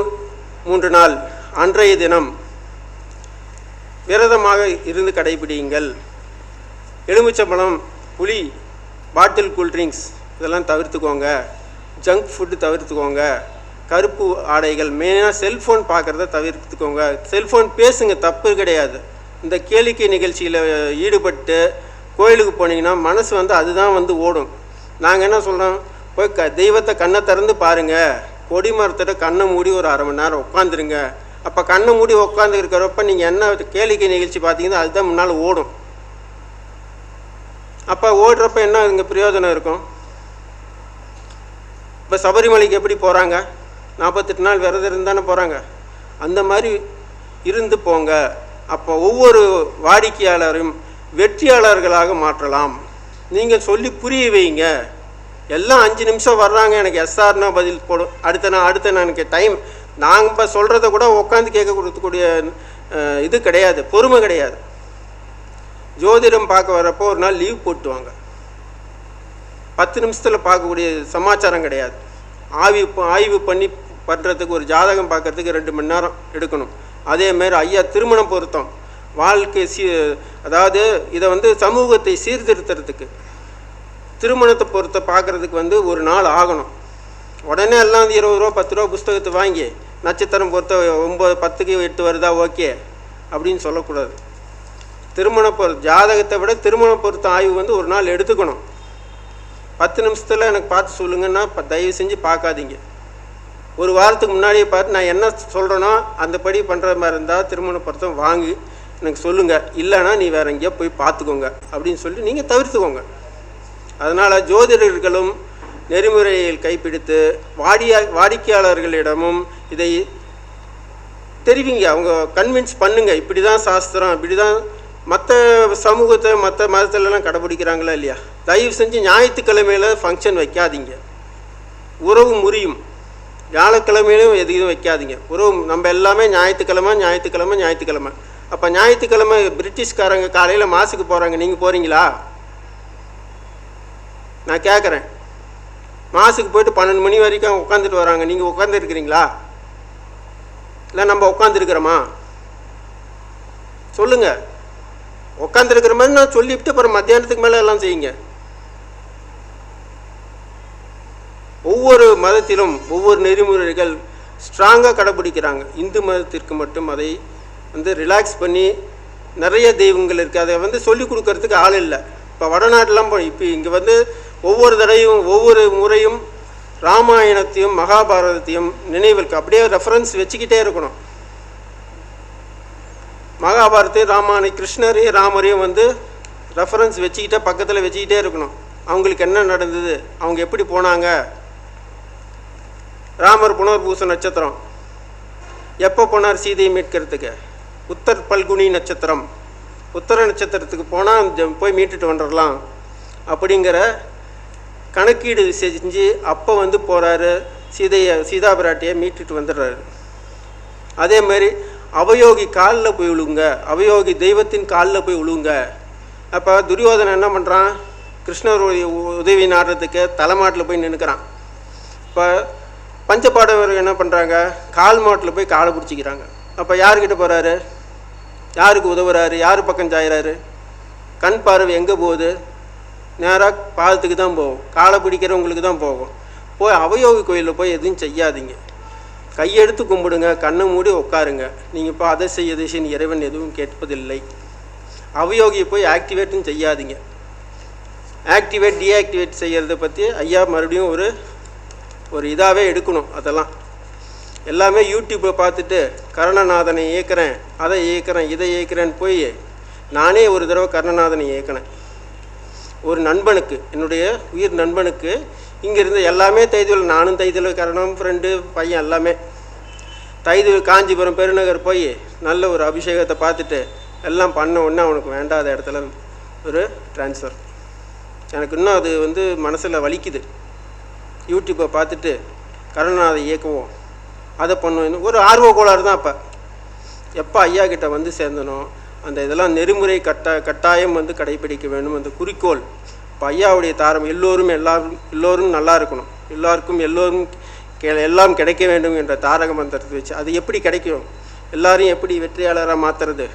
3 நாள் அன்றைய தினம் விரதமாக இருந்து கடைபிடியுங்கள். எலுமிச்சம்பழம், புளி, பாட்டில் கூல்ட்ரிங்க்ஸ் இதெல்லாம் தவிர்த்துக்கோங்க. Junk food தவிர்த்துக்கோங்க. கருப்பு ஆடைகள், மெயினாக செல்ஃபோன் பார்க்குறத தவிர்த்துக்கோங்க. செல்ஃபோன் பேசுங்க, தப்பு கிடையாது. இந்த கேளிக்கை நிகழ்ச்சியில் ஈடுபட்டு கோயிலுக்கு போனீங்கன்னா மனசு வந்து அதுதான் வந்து ஓடும். நாங்கள் என்ன சொல்கிறோம், போய் தெய்வத்தை கண்ணை திறந்து பாருங்கள், கொடி மரத்திட்ட கண்ணை மூடி ஒரு 1/2 மணி நேரம் உட்காந்துருங்க. அப்போ கண்ணை மூடி உட்காந்து இருக்கிறப்ப நீங்கள் என்ன கேளிக்கை நிகழ்ச்சி பார்த்தீங்கன்னா அதுதான் முன்னால் ஓடும். அப்போ ஓடுறப்ப என்ன இங்கே பிரயோஜனம் இருக்கும்? இப்போ சபரிமலைக்கு எப்படி போகிறாங்க, 48 நாள் விரதம் இருந்தானே போகிறாங்க. அந்த மாதிரி இருந்து போங்க. அப்போ ஒவ்வொரு வாடிக்கையாளரையும் வெற்றியாளர்களாக மாற்றலாம். நீங்கள் சொல்லி புரிய வைங்க. எல்லாம் 5 நிமிஷம் வர்றாங்க, எனக்கு எஸ்ஆர்னா பதில் போடும், அடுத்த நான் டைம் நாங்கள் இப்போ சொல்கிறத கூட உட்காந்து கேட்க கொடுக்கக்கூடிய இது கிடையாது, பொறுமை கிடையாது. ஜோதிடம் பார்க்க வரப்போ ஒரு நாள் லீவ் போட்டுவாங்க. 10 நிமிஷத்தில் பார்க்கக்கூடிய சமாச்சாரம் கிடையாது. ஆய்வு பண்ணி பண்ணுறதுக்கு, ஒரு ஜாதகம் பார்க்குறதுக்கு 2 மணி நேரம் எடுக்கணும். அதேமாரி ஐயா திருமணம் பொருத்தம், வாழ்க்கை அதாவது இதை வந்து சமூகத்தை சீர்திருத்துறதுக்கு திருமணத்தை பொறுத்த பார்க்குறதுக்கு வந்து ஒரு நாள் ஆகணும். உடனே எல்லாம் 20 ரூபா 10 ரூபா புஸ்தகத்தை வாங்கி நட்சத்திரம் பொறுத்த 9 10க்கு 8 வருதா ஓகே அப்படின்னு சொல்லக்கூடாது. ஜாதகத்தை விட திருமண பொறுத்த ஆய்வு வந்து ஒரு நாள் எடுத்துக்கணும். 10 நிமிஷத்தில் எனக்கு பார்த்து சொல்லுங்கன்னா தயவு செஞ்சு பார்க்காதீங்க. ஒரு வாரத்துக்கு முன்னாடியே பார்த்து நான் என்ன சொல்கிறேனோ அந்த படி பண்ணுற மாதிரி இருந்தால் திருமண பொருத்தம் வாங்கி எனக்கு சொல்லுங்கள், இல்லைன்னா நீ வேறு எங்கேயோ போய் பார்த்துக்கோங்க அப்படின்னு சொல்லி நீங்கள் தவிர்த்துக்கோங்க. அதனால் ஜோதிடர்களும் நெறிமுறையில் கைப்பிடித்து வாடிக்கையாளர்களிடமும் இதை தெரிவிங்க, அவங்க கன்வின்ஸ் பண்ணுங்கள். இப்படி தான் சாஸ்திரம், இப்படி தான் மற்ற சமூகத்தை மற்ற மதத்திலலாம் கடைப்பிடிக்கிறாங்களா இல்லையா. தயவு செஞ்சு ஞாயிற்றுக்கிழமையில் ஃபங்க்ஷன் வைக்காதீங்க, உறவு முறியும். வியாழக்கிழமையிலும் எதுவும் வைக்காதீங்க, உறவு. நம்ம எல்லாமே ஞாயிற்றுக்கிழமை. அப்போ ஞாயிற்றுக்கிழமை பிரிட்டிஷ்காரங்க காலையில் மாசுக்கு போகிறாங்க, நீங்கள் போகிறீங்களா? நான் கேட்குறேன். மாசுக்கு போயிட்டு 12 மணி வரைக்கும் உட்காந்துட்டு வராங்க, நீங்கள் உட்காந்துருக்கிறீங்களா? இல்லை நம்ம உட்காந்துருக்கிறோமா? சொல்லுங்கள். உட்காந்துருக்கிற மாதிரி நான் சொல்லிவிட்டு அப்புறம் மத்தியானத்துக்கு மேலே எல்லாம் செய்யுங்க. ஒவ்வொரு மதத்திலும் ஒவ்வொரு நெறிமுறைகள் ஸ்ட்ராங்காக கடைப்பிடிக்கிறாங்க. இந்து மதத்திற்கு மட்டும் அதை வந்து ரிலாக்ஸ் பண்ணி நிறைய தெய்வங்கள் இருக்குது, அதை வந்து சொல்லிக் கொடுக்கறதுக்கு ஆள் இல்லை. இப்போ வடநாட்டெலாம் இப்போ இங்கே வந்து ஒவ்வொரு தடையும் ஒவ்வொரு முறையும் ராமாயணத்தையும் மகாபாரதத்தையும் நினைவுக்கு அப்படியே ரெஃபரன்ஸ் வச்சுக்கிட்டே இருக்கணும். மகாபாரத்தையும் ராமாயண கிருஷ்ணரையும் ராமரையும் வந்து ரெஃபரன்ஸ் வச்சுக்கிட்டே பக்கத்தில் வச்சுக்கிட்டே இருக்கணும். அவங்களுக்கு என்ன நடந்தது, அவங்க எப்படி போனாங்க. ராமர் புனர்பூச நட்சத்திரம் எப்போ போனார் சீதையை மீட்கிறதுக்கு? உத்தர் பல்குனி நட்சத்திரம், உத்தர நட்சத்திரத்துக்கு போனால் போய் மீட்டுட்டு வந்துடலாம் அப்படிங்கிற கணக்கீடு செஞ்சு அப்போ வந்து போகிறாரு, சீதா பிராட்டியை மீட்டுட்டு வந்துடுறாரு. அதே மாதிரி அவயோகி காலில் போய் விழுங்க, அவயோகி தெய்வத்தின் காலில் போய் விழுங்க. அப்போ துரியோதனன் என்ன பண்ணுறான், கிருஷ்ணர் உதவி நாடுறதுக்கு தலைமாட்டில் போய் நின்றுக்கிறான். இப்போ பஞ்சபாண்டவர்கள் என்ன பண்ணுறாங்க, கால் மாட்டில் போய் காலை பிடிச்சிக்கிறாங்க. அப்போ யார்கிட்ட போகிறாரு, யாருக்கு உதவுறாரு, யார் பக்கம் சாயிறாரு? கண் பார்வை எங்கே போகுது? நேராக பாதத்துக்கு தான் போகும், காலை பிடிக்கிறவங்களுக்கு தான் போகும். போய் அவயோகி கோயிலில் போய் எதுவும் செய்யாதீங்க, கையெடுத்து கும்பிடுங்க, கண்ணை மூடி உட்காருங்க. நீங்கள் இப்போ அதை செய்யன்னு இறைவன் எதுவும் கேட்பதில்லை. அவயோகியை போய் ஆக்டிவேட்டும் செய்யாதீங்க. ஆக்டிவேட் டீஆக்டிவேட் செய்கிறத பற்றி ஐயா மறுபடியும் ஒரு இதாகவே எடுக்கணும். அதெல்லாம் எல்லாமே யூடியூப்பில் பார்த்துட்டு கருணநாதனை இயக்கிறேன், அதை இயக்கிறேன், இதை இயக்கிறேன்னு போய் நானே ஒரு தடவை கருணநாதனை இயக்கினேன். ஒரு நண்பனுக்கு, என்னுடைய உயிர் நண்பனுக்கு இங்கேருந்து எல்லாமே தைதுவில், நானும் தைதுவில் கரணம் ஃப்ரெண்டு பையன் எல்லாமே தைதுவில் காஞ்சிபுரம் பெருநகர் போய் நல்ல ஒரு அபிஷேகத்தை பார்த்துட்டு எல்லாம் பண்ண உடனே அவனுக்கு வேண்டாத இடத்துல ஒரு ட்ரான்ஸ்ஃபர். எனக்கு இன்னும் அது வந்து மனசில் வலிக்குது. யூடியூப்பை பார்த்துட்டு கருணாநாதை இயக்குவோம், அதை பண்ணுவோம். ஒரு ஆர்வ கோளாறு தான். அப்போ எப்போ ஐயா கிட்ட வந்து சேர்ந்தனோ அந்த இதெல்லாம் நெறிமுறை கட்டாயம் வந்து கடைபிடிக்க வேண்டும் அந்த குறிக்கோள். இப்போ ஐயாவுடைய தாரம் எல்லோரும் நல்லா இருக்கணும், எல்லாருக்கும் எல்லாம் கிடைக்க வேண்டும் என்ற தாரக மந்திரத்தை வச்சு அது எப்படி கிடைக்கும், எல்லாரையும் எப்படி வெற்றியாளராக மாற்றுறது?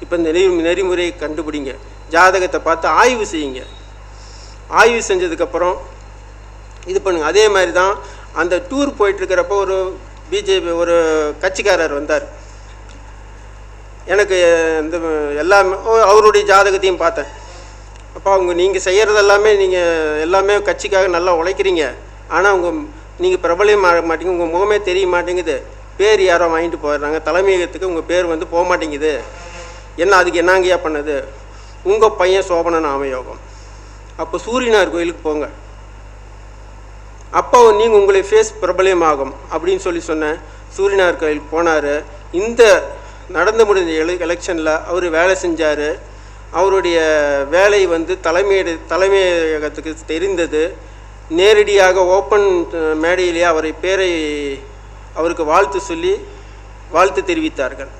இப்போ இந்த நெறிமுறையை கண்டுபிடிங்க, ஜாதகத்தை பார்த்து ஆய்வு செய்யுங்க. ஆய்வு செஞ்சதுக்கப்புறம் இது பண்ணுங்க. அதே மாதிரி தான் அந்த டூர் போயிட்டுருக்கிறப்போ ஒரு பிஜேபி ஒரு கட்சிக்காரர் வந்தார். எனக்கு இந்த எல்லாமே அவருடைய ஜாதகத்தையும் பார்த்தேன். அப்போ நீங்கள் செய்கிறது எல்லாமே கட்சிக்காக நல்லா உழைக்கிறீங்க, ஆனால் நீங்கள் பிரபலம் ஆக மாட்டேங்க, உங்கள் முகமே தெரிய மாட்டேங்குது, பேர் யாரோ வாங்கிட்டு போயிடுறாங்க, தலைமையகத்துக்கு உங்கள் பேர் வந்து போக மாட்டேங்குது, அதுக்கு என்னங்கய்யா பண்ணது? உங்கள் பையன் சோபனன் நாமயோகம். அப்போ சூரியனார் கோயிலுக்கு போங்க, அப்போ நீங்கள் உங்களை ஃபேஸ் பிரபலமாகும் அப்படின்னு சொன்னேன். சூரியனார் கோயிலுக்கு போனார். இந்த நடந்து முடிஞ்ச எலெக்ஷனில் அவர் வேலை செஞ்சார். அவருடைய வேலை வந்து தலைமையகத்துக்கு தெரிந்தது. நேரடியாக ஓப்பன் மேடையிலேயே அவருக்கு வாழ்த்து சொல்லி வாழ்த்து தெரிவித்தார்கள்.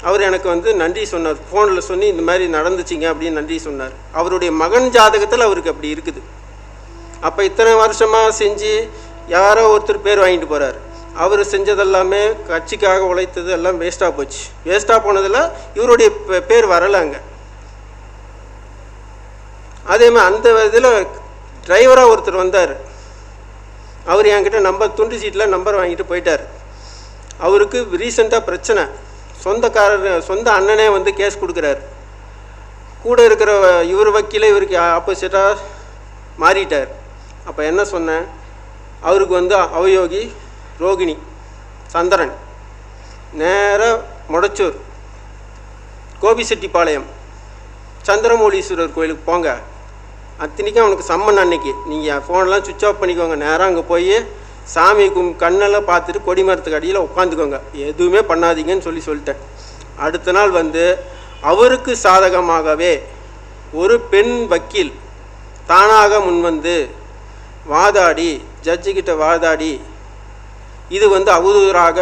அவர் எனக்கு வந்து நன்றி சொன்னார், ஃபோனில் சொல்லி இந்த மாதிரி நடந்துச்சிங்க அப்படின்னு நன்றி சொன்னார். அவருடைய மகன் ஜாதகத்தில் அவருக்கு அப்படி இருக்குது. அப்போ இத்தனை வருஷமாக செஞ்சு யாரோ ஒருத்தர் பேர் வாங்கிட்டு போகிறார். அவர் செஞ்சதெல்லாமே கட்சிக்காக உழைத்தது எல்லாம் வேஸ்ட்டாக போச்சு. வேஸ்ட்டாக போனதில் இவருடைய பேர் வரலை அங்கே. அதே மாதிரி அந்த இதில் டிரைவராக ஒருத்தர் வந்தார். அவர் என்கிட்ட நம்பர் துண்டு சீட்டில் நம்பர் வாங்கிட்டு போயிட்டார். அவருக்கு ரீசெண்டாக பிரச்சனை, சொந்த அண்ணனே வந்து கேஸ் கொடுக்குறாரு. கூட இருக்கிற இவர் வக்கீலே இவருக்கு ஆப்போசிட்டாக மாறிட்டார். அப்போ என்ன சொன்னேன், அவருக்கு வந்து அவயோகி ரோகிணி சந்திரன் நேராக முடச்சூர் கோபிசெட்டிப்பாளையம் சந்திரமௌலீஸ்வரர் கோயிலுக்கு போங்க. அத்தனைக்கும் அவனுக்கு சம்மன் அன்னைக்கு நீங்கள் ஃபோனெல்லாம் சுவிட்ச் ஆஃப் பண்ணிக்கோங்க. நேராக அங்கே போய் சாமி கண்ணெல்லாம் பார்த்துட்டு கொடிமரத்துக்கு அடியில் உட்காந்துக்கோங்க, எதுவுமே பண்ணாதீங்கன்னு சொல்லிட்டேன். அடுத்த நாள் வந்து அவருக்கு சாதகமாகவே ஒரு பெண் வக்கீல் தானாக முன்வந்து வாதாடி, ஜட்ஜுக்கிட்ட வாதாடி, இது வந்து அவதூறாக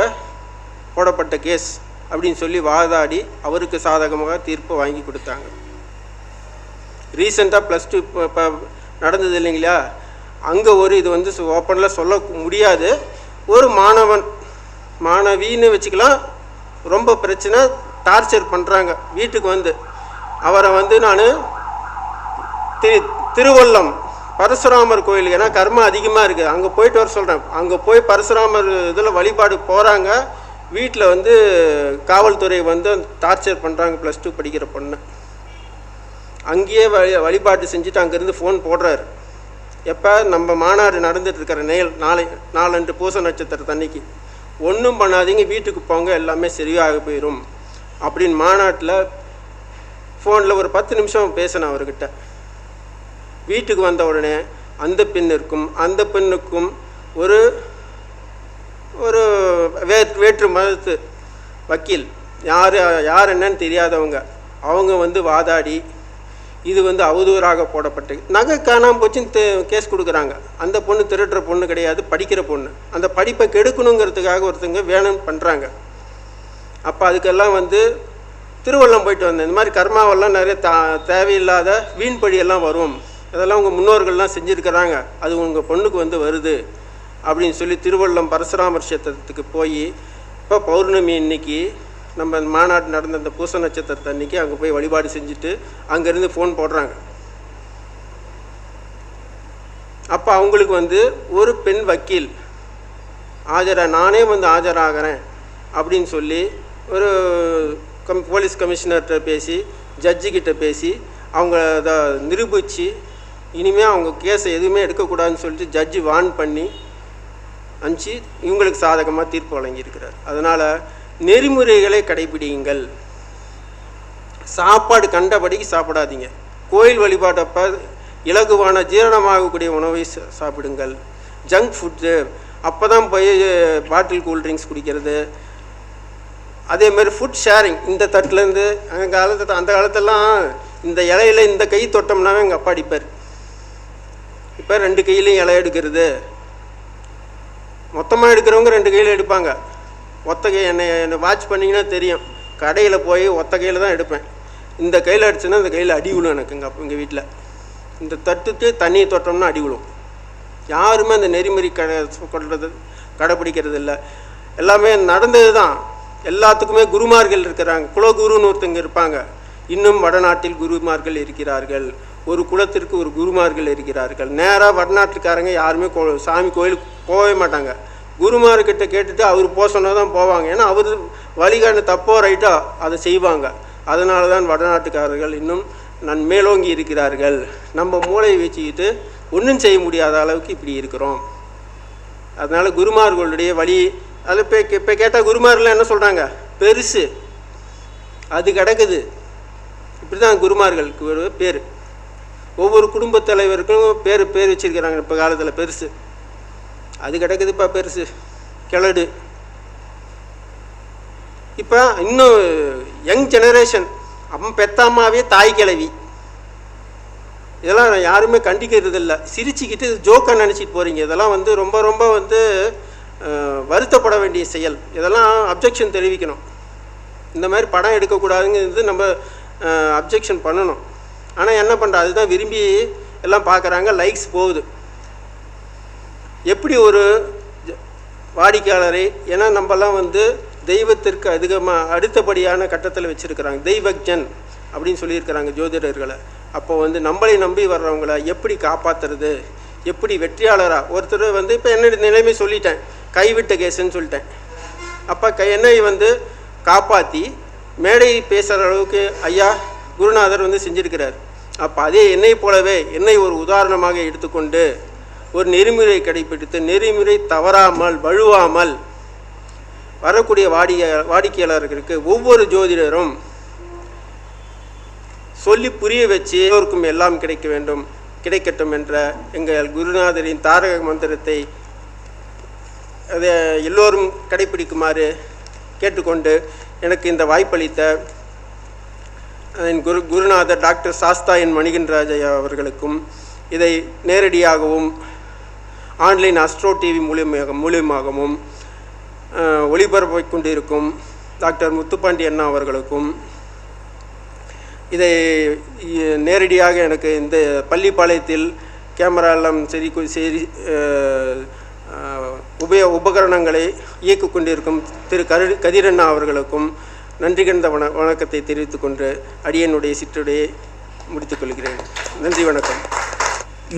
போடப்பட்ட கேஸ் அப்படின்னு சொல்லி வாதாடி அவருக்கு சாதகமாக தீர்ப்பு வாங்கி கொடுத்தாங்க. ரீசெண்டாக +2 இப்போ நடந்தது இல்லைங்களா, அங்கே ஒரு இது வந்து ஓப்பனில் சொல்ல முடியாது, ஒரு மாணவின்னு வச்சுக்கலாம், ரொம்ப பிரச்சனை, டார்ச்சர் பண்ணுறாங்க. வீட்டுக்கு வந்து அவரை வந்து நான் திருவள்ளம் பரசுராமர் கோயில், ஏன்னா கர்மம் அதிகமாக இருக்குது, அங்கே போயிட்டு வர சொல்கிறேன். அங்கே போய் பரசுராமர் இதில் வழிபாடு போகிறாங்க. வீட்டில் வந்து காவல்துறை வந்து டார்ச்சர் பண்ணுறாங்க +2 படிக்கிற பொண்ணை. அங்கேயே வழிபாட்டு செஞ்சுட்டு அங்கேருந்து ஃபோன் போடுறாரு. எப்போ நம்ம மாநாடு நடந்துகிட்ருக்கிற நாளன்று பூச நட்சத்திரத்தன்னைக்கு, ஒன்றும் பண்ணாதீங்க, வீட்டுக்கு போங்க, எல்லாமே சரியாக போயிடும் அப்படின்னு மாநாட்டில் ஃபோனில் ஒரு 10 நிமிஷம் பேசினேன் அவர்கிட்ட. வீட்டுக்கு வந்த உடனே அந்த பெண்ணுக்கும் ஒரு ஒரு வேற்று மதத்து வக்கீல், யார் என்னன்னு தெரியாதவங்க, அவங்க வந்து வாதாடி இது வந்து அவதூறாக போடப்பட்ட நகை காணாமல் போச்சுன்னு கேஸ் கொடுக்குறாங்க. அந்த பொண்ணு திருடுற பொண்ணு கிடையாது, படிக்கிற பொண்ணு. அந்த படிப்பை கெடுக்கணுங்கிறதுக்காக ஒருத்தங்க வேணும்னு பண்ணுறாங்க. அப்போ அதுக்கெல்லாம் வந்து திருவள்ளம் போயிட்டு வந்தேன். இந்த மாதிரி கர்மாவெல்லாம் நிறைய தேவையில்லாத வீண்படியெல்லாம் வரும், அதெல்லாம் உங்கள் முன்னோர்கள்லாம் செஞ்சுருக்கிறாங்க, அது உங்கள் பொண்ணுக்கு வந்து வருது அப்படின்னு சொல்லி திருவள்ளம் பரசுராமர் கஷேத்திரத்துக்கு போய், இப்போ பௌர்ணமி இன்னைக்கு நம்ம மாநாடு நடந்த அந்த பூச நட்சத்திரத்தை அன்றைக்கி அங்கே போய் வழிபாடு செஞ்சுட்டு அங்கேருந்து ஃபோன் போடுறாங்க. அப்போ அவங்களுக்கு வந்து ஒரு பெண் வக்கீல் நானே வந்து ஆஜராகிறேன் அப்படின்னு சொல்லி ஒரு போலீஸ் கமிஷனர்கிட்ட பேசி, ஜட்ஜுக்கிட்ட பேசி அவங்க அதை நிரூபித்து இனிமேல் அவங்க கேஸை எதுவுமே எடுக்கக்கூடாதுன்னு சொல்லிட்டு ஜட்ஜு வார்ன் பண்ணி அனுப்பிச்சு இவங்களுக்கு சாதகமாக தீர்ப்பு வழங்கியிருக்கிறார். அதனால் நெறிமுறைகளை கடைபிடியுங்கள். சாப்பாடு கண்டபடிக்கு சாப்பிடாதீங்க. கோயில் வழிபாட்டப்போ இலகுவான ஜீரணமாகக்கூடிய உணவை சாப்பிடுங்கள். ஜங்க் ஃபுட்டு அப்போ தான் போய் பாட்டில் கூல்ட்ரிங்க்ஸ் குடிக்கிறது. அதேமாதிரி ஃபுட் ஷேரிங், இந்த தட்டிலேருந்து அந்த காலத்தெல்லாம் இந்த இலையில இந்த கை தொட்டோம்னாவே எங்கள் அப்பா அடிப்பார். இப்போ 2 கையிலையும் இலை எடுக்கிறது, மொத்தமாக எடுக்கிறவங்க 2 கையில் எடுப்பாங்க. ஒத்த கை என்னை வாட்ச் பண்ணிங்கன்னா தெரியும், கடையில் போய் ஒத்த கையில் தான் எடுப்பேன். இந்த கையில் அடிச்சுன்னா இந்த கையில் அடி விழும். எனக்கு எங்கள் வீட்டில் இந்த தட்டுக்கு தண்ணியை தொட்டோம்னா அடி விழும். யாருமே அந்த நெறிமுறை கடைப்பிடிக்கிறது இல்லை. எல்லாமே நடந்தது தான். எல்லாத்துக்குமே குருமார்கள் இருக்கிறாங்க, குலகுருன்னு ஒருத்தங்க இருப்பாங்க. இன்னும் வடநாட்டில் குருமார்கள் இருக்கிறார்கள், ஒரு குலத்திற்கு ஒரு குருமார்கள் இருக்கிறார்கள். நேராக வடநாட்டுக்காரங்க யாருமே சாமி கோயிலுக்கு போகவே மாட்டாங்க. குருமார்கிட்ட கேட்டுட்டு அவர் போக சொன்னால் தான் போவாங்க. ஏன்னா அவர் வழிகாட்டு தப்போ ரைட்டோ அதை செய்வாங்க. அதனால தான் வடநாட்டுக்காரர்கள் இன்னும் மேலோங்கி இருக்கிறார்கள். நம்ம மூளையை வச்சுக்கிட்டு ஒன்றும் செய்ய முடியாத அளவுக்கு இப்படி இருக்கிறோம். அதனால் குருமார்களுடைய வழி அதில் இப்போ கேட்டால் குருமார்கள் என்ன சொல்கிறாங்க, பெருசு அது கிடக்குது. இப்படி தான் குருமார்களுக்கு ஒரு பேர். ஒவ்வொரு குடும்ப தலைவருக்கும் பேர் வச்சுருக்கிறாங்க. இப்போ காலத்தில் பெருசு அது கிடக்குதுப்பா, பெருசு கிளடு. இப்போ இன்னும் யங் ஜெனரேஷன் பெத்தாமாவே தாய் கிழவி, இதெல்லாம் யாருமே கண்டிக்கிறது இல்லை. சிரிச்சுக்கிட்டு ஜோக்காக நினச்சிட்டு போகிறீங்க. இதெல்லாம் வந்து ரொம்ப ரொம்ப வந்து வருத்தப்பட வேண்டிய செயல். இதெல்லாம் அப்ஜெக்ஷன் தெரிவிக்கணும். இந்த மாதிரி படம் எடுக்கக்கூடாதுங்கிறது நம்ம அப்ஜெக்ஷன் பண்ணணும். ஆனால் என்ன பண்ணுற, அதுதான் விரும்பி எல்லாம் பார்க்குறாங்க, லைக்ஸ் போகுது. எப்படி ஒரு வாடிக்கையாளரை, ஏன்னா நம்மலாம் வந்து தெய்வத்திற்கு அதிகமாக அடுத்தபடியான கட்டத்தில் வச்சுருக்கிறாங்க. தெய்வஜன் அப்படின்னு சொல்லியிருக்கிறாங்க ஜோதிடர்களை. அப்போ வந்து நம்மளை நம்பி வர்றவங்கள எப்படி காப்பாற்றுறது, எப்படி வெற்றியாளராக ஒருத்தர் வந்து இப்போ என்ன நிலைமை சொல்லிட்டேன், கைவிட்ட கேஸுன்னு சொல்லிட்டேன். அப்போ என்னை வந்து காப்பாற்றி மேடை பேசுகிற அளவுக்கு ஐயா குருநாதர் வந்து செஞ்சுருக்கிறார். அப்போ அதே என்னை போலவே என்னை ஒரு உதாரணமாக எடுத்துக்கொண்டு ஒரு நெறிமுறை கடைபிடித்து நெறிமுறை தவறாமல் வழுவாமல் வரக்கூடிய வாடிக்கையாளர்களுக்கு ஒவ்வொரு ஜோதிடரும் சொல்லி புரிய வச்சு எல்லோருக்கும் எல்லாம் கிடைக்கட்டும் என்ற எங்கள் குருநாதரின் தாரக மந்திரத்தை அதை எல்லோரும் கடைபிடிக்குமாறு கேட்டுக்கொண்டு எனக்கு இந்த வாய்ப்பளித்த என் குருநாதர் டாக்டர் சாஸ்தா என் மணிகண்டராஜ் அவர்களுக்கும் இதை நேரடியாகவும் ஆன்லைன் அஸ்ட்ரோ டிவி மூலியமாகவும் ஒளிபரப்பிக் கொண்டிருக்கும் டாக்டர் முத்துப்பாண்டி அண்ணா அவர்களுக்கும் இதை நேரடியாக எனக்கு இந்த பள்ளிப்பாளையத்தில் கேமரா எல்லாம் சரி உபகரணங்களை இயக்கிக் கொண்டிருக்கும் திரு கதிரண்ணா அவர்களுக்கும் நன்றி கண்ட வணக்கத்தை தெரிவித்துக்கொண்டு அடியனுடைய சிற்றுரையை முடித்துக்கொள்கிறேன். நன்றி, வணக்கம்.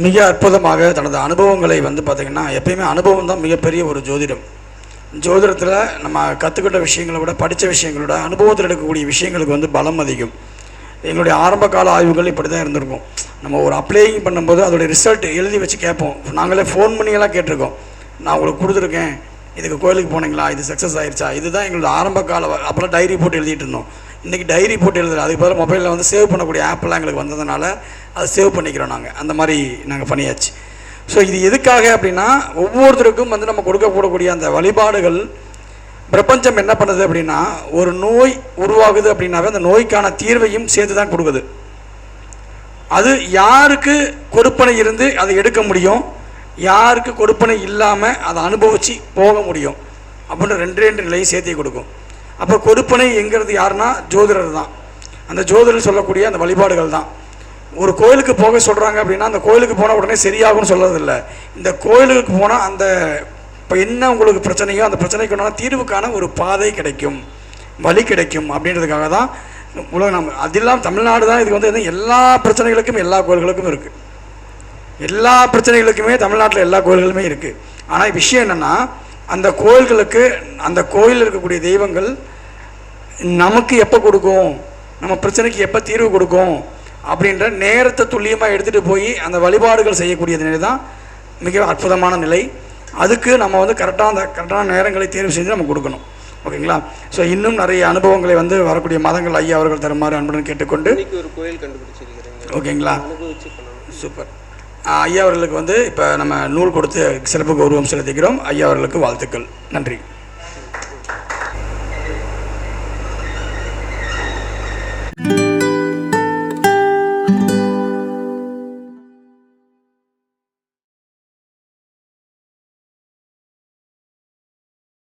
மிக அற்புதமாக தனது அனுபவங்களை வந்து பார்த்திங்கன்னா, எப்பயுமே அனுபவம் தான் மிகப்பெரிய ஒரு ஜோதிடம். ஜோதிடத்தில் நம்ம கற்றுக்கிட்ட விஷயங்களை விட படித்த விஷயங்களோட அனுபவத்தில் எடுக்கக்கூடிய விஷயங்களுக்கு வந்து பலம் அதிகம். எங்களுடைய ஆரம்ப கால ஆய்வுகள் இப்படி தான் இருந்திருக்கும். நம்ம ஒரு அப்ளைங் பண்ணும்போது அதோடைய ரிசல்ட் எழுதி வச்சு கேட்போம். நாங்களே ஃபோன் பண்ணியெல்லாம் கேட்டிருக்கோம், நான் உங்களுக்கு கொடுத்துருக்கேன், இதுக்கு கோயிலுக்கு போனீங்களா, இது சக்ஸஸ் ஆயிடுச்சா. இதுதான் எங்களோட ஆரம்ப கால. அப்போல்லாம் டைரி போட்டு எழுதிட்டு இருந்தோம். இன்றைக்கி டைரி போட்டு எழுதுறது, அதுக்கு பதிலாக மொபைலில் வந்து சேவ் பண்ணக்கூடிய ஆப்பெல்லாம் எங்களுக்கு வந்ததுனால அதை சேவ் பண்ணிக்கிறோம். அந்த மாதிரி நாங்கள் பண்ணியாச்சு. ஸோ இது எதுக்காக அப்படின்னா, ஒவ்வொருத்தருக்கும் வந்து நம்ம கொடுக்கக்கூடக்கூடிய அந்த வழிபாடுகள் பிரபஞ்சம் என்ன பண்ணுது அப்படின்னா, ஒரு நோய் உருவாகுது அப்படின்னாவே அந்த நோய்க்கான தீர்வையும் சேர்த்து தான் கொடுக்குது. அது யாருக்கு கொடுப்பனை இருந்து அதை எடுக்க முடியும், யாருக்கு கொடுப்பனை இல்லாமல் அதை அனுபவித்து போக முடியும் அப்படின்ற ரெண்டு நிலையும் சேர்த்தி கொடுக்கும். அப்போ கொடுப்பனை எங்கிறது யாருன்னா ஜோதிடர் தான். அந்த ஜோதிடர் சொல்லக்கூடிய அந்த வழிபாடுகள் தான். ஒரு கோயிலுக்கு போக சொல்கிறாங்க அப்படின்னா, அந்த கோயிலுக்கு போனால் உடனே சரியாகும்னு சொல்கிறதில்ல. இந்த கோயிலுக்கு போனால் அந்த இப்போ என்ன உங்களுக்கு பிரச்சனையோ அந்த பிரச்சனைக்கு உண்டான தீர்வுக்கான ஒரு பாதை கிடைக்கும், வழி கிடைக்கும் அப்படின்றதுக்காக தான் உலகம். நம்ம அதெல்லாம் தமிழ்நாடு தான் இதுக்கு வந்து எல்லா பிரச்சனைகளுக்கும் எல்லா கோயில்களுக்கும் இருக்குது. எல்லா பிரச்சனைகளுக்குமே தமிழ்நாட்டில் எல்லா கோயில்களுமே இருக்குது. ஆனால் விஷயம் என்னென்னா, அந்த கோயில்களுக்கு அந்த கோயிலில் இருக்கக்கூடிய தெய்வங்கள் நமக்கு எப்போ கொடுக்கும், நம்ம பிரச்சனைக்கு எப்போ தீர்வு கொடுக்கும் அப்படின்ற நேரத்தை துல்லியமாக எடுத்துகிட்டு போய் அந்த வழிபாடுகள் செய்யக்கூடிய நிலை தான் மிக அற்புதமான நிலை. அதுக்கு நம்ம வந்து கரெக்டான நேரங்களை தேர்வு செஞ்சு நம்ம கொடுக்கணும். ஓகேங்களா? ஸோ இன்னும் நிறைய அனுபவங்களை வந்து வரக்கூடிய மதங்கள் ஐயா அவர்கள் தருமாறு அன்புடன் கேட்டுக்கொண்டு ஒரு கோயில் கண்டுபிடிச்சிருக்கிறேன். ஓகேங்களா? சூப்பர். ஐயா அவர்களுக்கு வந்து இப்போ நம்ம நூல் கொடுத்து சிறப்பு கௌரவம் செலுத்துகிறோம். ஐயா அவர்களுக்கு வாழ்த்துக்கள். நன்றி.